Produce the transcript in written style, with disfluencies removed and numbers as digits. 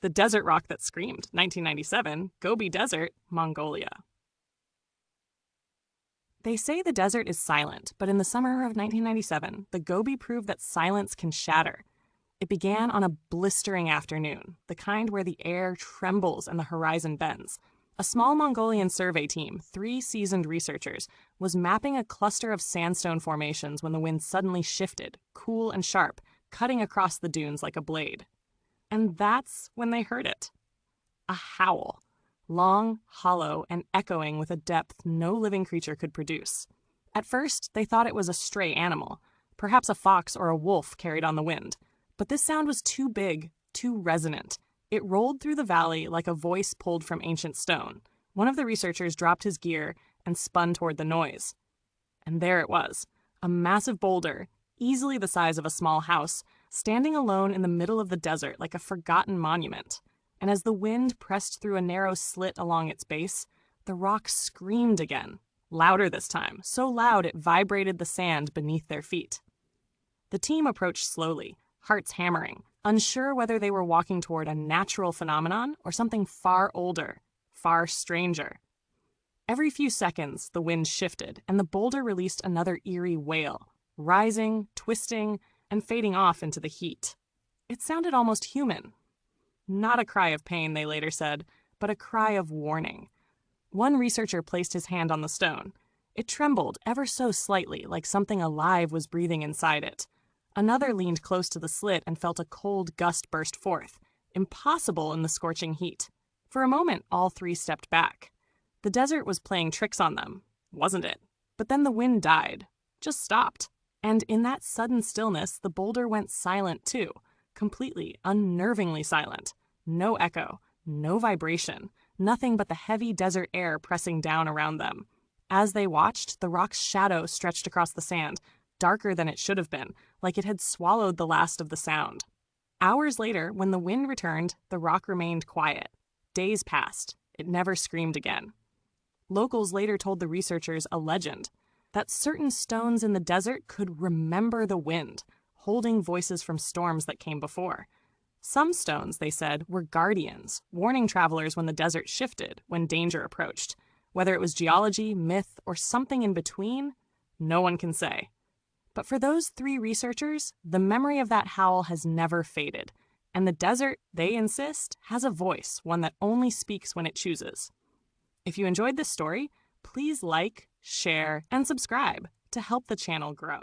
The desert rock that screamed, 1997, Gobi Desert, Mongolia. They say the desert is silent, but in the summer of 1997, the Gobi proved that silence can shatter. It began on a blistering afternoon, the kind where the air trembles and the horizon bends. A small Mongolian survey team, 3 seasoned researchers, was mapping a cluster of sandstone formations when the wind suddenly shifted, cool and sharp, cutting across the dunes like a blade. And that's when they heard it. A howl. Long, hollow, and echoing with a depth no living creature could produce. At first, they thought it was a stray animal, perhaps a fox or a wolf carried on the wind. But this sound was too big, too resonant. It rolled through the valley like a voice pulled from ancient stone. One of the researchers dropped his gear and spun toward the noise. And there it was, a massive boulder, easily the size of a small house, standing alone in the middle of the desert like a forgotten monument. And as the wind pressed through a narrow slit along its base, the rock screamed again, louder this time, so loud it vibrated the sand beneath their feet. The team approached slowly, hearts hammering, unsure whether they were walking toward a natural phenomenon or something far older, far stranger. Every few seconds, the wind shifted, and the boulder released another eerie wail, rising, twisting, and fading off into the heat. It sounded almost human. Not a cry of pain, they later said, but a cry of warning. One researcher placed his hand on the stone. It trembled ever so slightly, like something alive was breathing inside it. Another leaned close to the slit and felt a cold gust burst forth, impossible in the scorching heat. For a moment, all 3 stepped back. The desert was playing tricks on them, wasn't it? But then the wind died, just stopped. And in that sudden stillness, the boulder went silent too, completely, unnervingly silent. No echo, no vibration, nothing but the heavy desert air pressing down around them. As they watched, the rock's shadow stretched across the sand, darker than it should have been, like it had swallowed the last of the sound. Hours later, when the wind returned, the rock remained quiet. Days passed. It never screamed again. Locals later told the researchers a legend, that certain stones in the desert could remember the wind, holding voices from storms that came before. Some stones, they said, were guardians, warning travelers when the desert shifted, when danger approached. Whether it was geology, myth, or something in between, no one can say. But for those 3 researchers, the memory of that howl has never faded. And the desert, they insist, has a voice, one that only speaks when it chooses. If you enjoyed this story, please like, share, and subscribe to help the channel grow.